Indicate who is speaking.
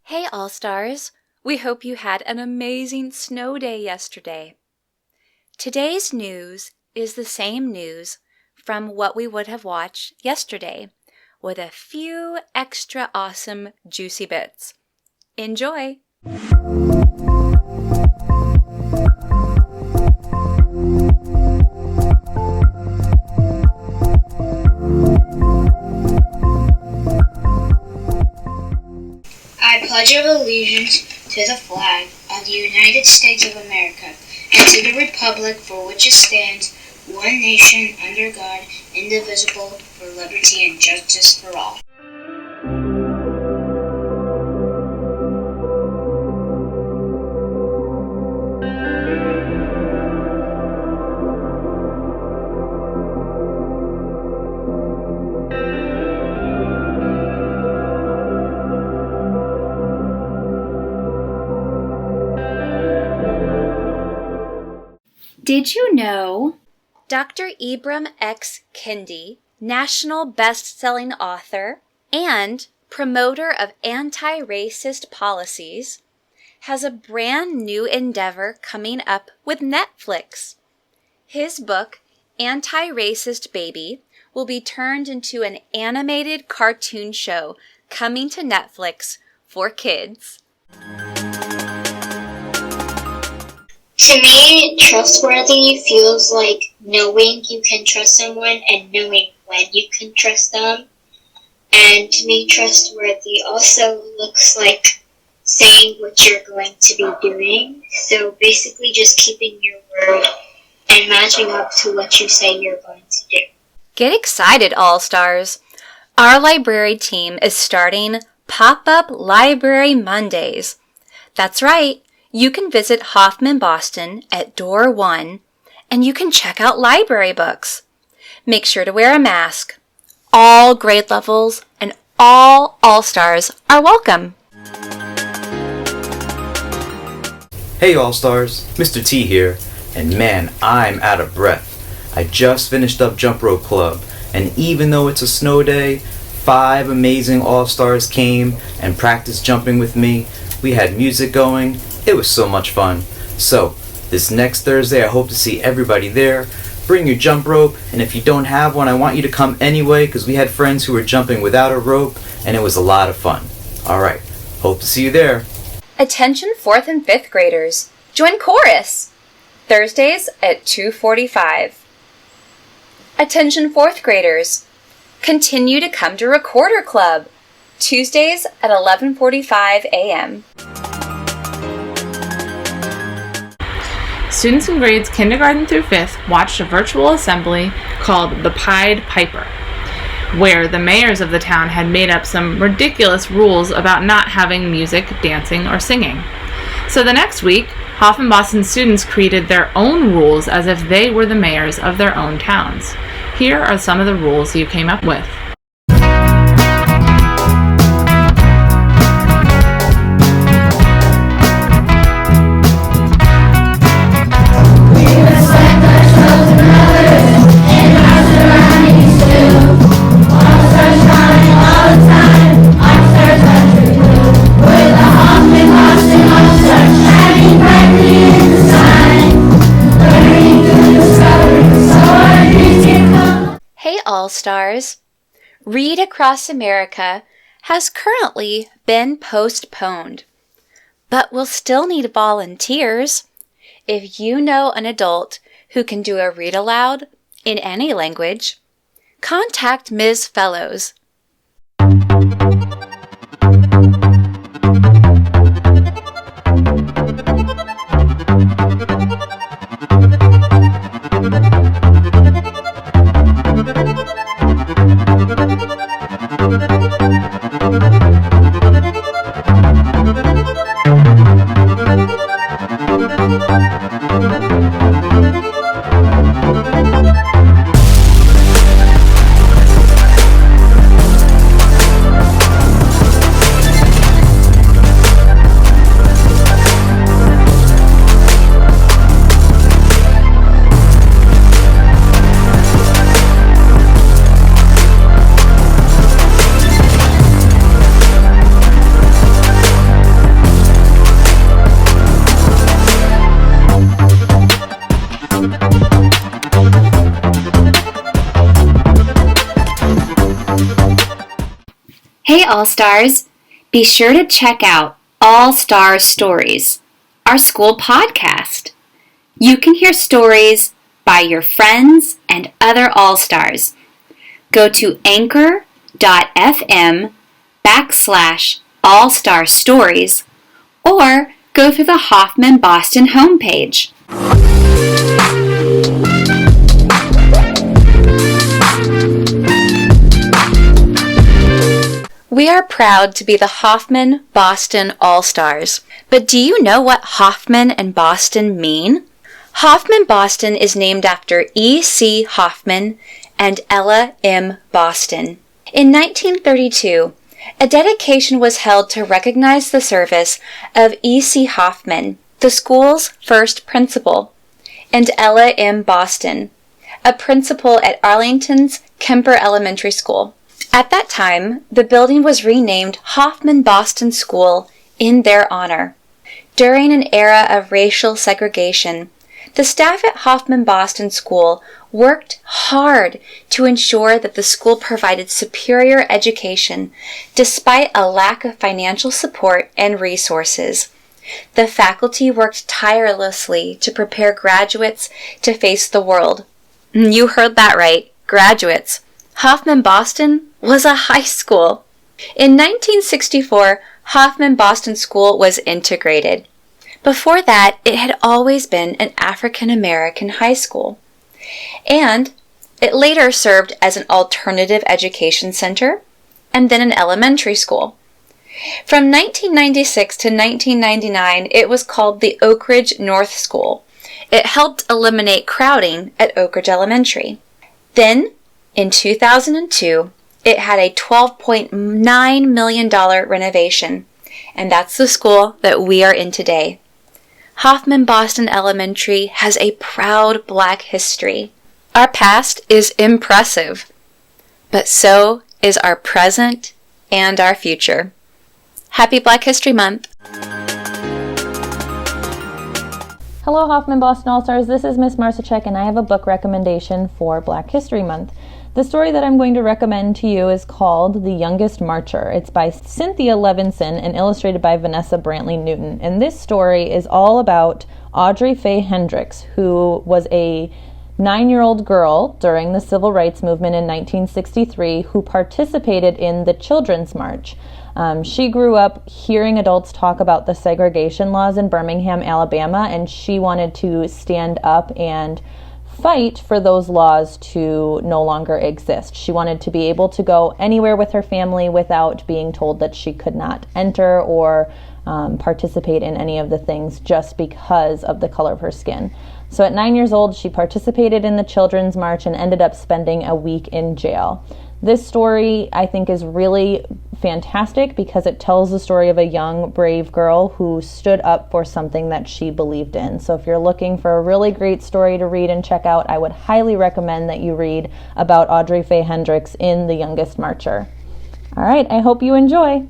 Speaker 1: Hey All-Stars! We hope you had an amazing snow day yesterday. Today's news is the same news from what we would have watched yesterday, with a few extra awesome juicy bits. Enjoy!
Speaker 2: I pledge allegiance to the flag of the United States of America and to the republic for which it stands, one nation, under God, indivisible, for liberty and justice for all.
Speaker 1: Did you know Dr. Ibram X. Kendi, national best-selling author and promoter of anti-racist policies, has a brand new endeavor coming up with Netflix? His book, Anti-Racist Baby, will be turned into an animated cartoon show coming to Netflix for kids.
Speaker 2: To me, trustworthy feels like knowing you can trust someone and knowing when you can trust them. And to me, trustworthy also looks like saying what you're going to be doing. So basically just keeping your word and matching up to what you say you're going to do.
Speaker 1: Get excited, All-Stars! Our library team is starting Pop-Up Library Mondays. That's right. You can visit Hoffman Boston at Door 1, and you can check out library books. Make sure to wear a mask. All grade levels and all All-Stars are welcome.
Speaker 3: Hey All-Stars, Mr. T here, and man, I'm out of breath. I just finished up Jump Rope Club, and even though it's a snow day, 5 amazing All-Stars came and practiced jumping with me. We had music going. It was so much fun. So, this next Thursday I hope to see everybody there. Bring your jump rope, and if you don't have one, I want you to come anyway because we had friends who were jumping without a rope, and it was a lot of fun. Alright, hope to see you there.
Speaker 1: Attention 4th and 5th graders, join chorus! Thursdays at 2:45. Attention 4th graders, continue to come to Recorder Club, Tuesdays at 11:45 a.m.
Speaker 4: Students in grades kindergarten through 5th watched a virtual assembly called the Pied Piper, where the mayors of the town had made up some ridiculous rules about not having music, dancing, or singing. So the next week, Hoffman Boston students created their own rules as if they were the mayors of their own towns. Here are some of the rules you came up with.
Speaker 1: All-Stars, Read Across America has currently been postponed, but we'll still need volunteers. If you know an adult who can do a read aloud in any language, contact Ms. Fellows. Hey All-Stars! Be sure to check out All-Star Stories, our school podcast. You can hear stories by your friends and other All-Stars. Go to anchor.fm/All-Star Stories or go through the Hoffman Boston homepage. We are proud to be the Hoffman Boston All-Stars. But do you know what Hoffman and Boston mean? Hoffman Boston is named after E.C. Hoffman and Ella M. Boston. In 1932, a dedication was held to recognize the service of E.C. Hoffman, the school's first principal, and Ella M. Boston, a principal at Arlington's Kemper Elementary School. At that time, the building was renamed Hoffman Boston School in their honor. During an era of racial segregation, the staff at Hoffman Boston School worked hard to ensure that the school provided superior education despite a lack of financial support and resources. The faculty worked tirelessly to prepare graduates to face the world. You heard that right, graduates. Hoffman Boston was a high school. In 1964, Hoffman Boston School was integrated. Before that, it had always been an African American high school. And it later served as an alternative education center and then an elementary school. From 1996 to 1999, it was called the Oak Ridge North School. It helped eliminate crowding at Oak Ridge Elementary. Then, in 2002, it had a $12.9 million renovation, and that's the school that we are in today. Hoffman Boston Elementary has a proud Black history. Our past is impressive, but so is our present and our future. Happy Black History Month!
Speaker 5: Hello Hoffman Boston All-Stars, this is Miss Marsachek and I have a book recommendation for Black History Month. The story that I'm going to recommend to you is called The Youngest Marcher. It's by Cynthia Levinson and illustrated by Vanessa Brantley Newton. And this story is all about Audrey Faye Hendricks, who was a 9-year-old girl during the Civil Rights Movement in 1963 who participated in the Children's March. She grew up hearing adults talk about the segregation laws in Birmingham, Alabama, and she wanted to stand up and fight for those laws to no longer exist. She wanted to be able to go anywhere with her family without being told that she could not enter or participate in any of the things just because of the color of her skin. So at 9 years old, she participated in the Children's March and ended up spending a week in jail. This story, I think, is really fantastic because it tells the story of a young, brave girl who stood up for something that she believed in. So if you're looking for a really great story to read and check out, I would highly recommend that you read about Audrey Faye Hendricks in The Youngest Marcher. All right, I hope you enjoy.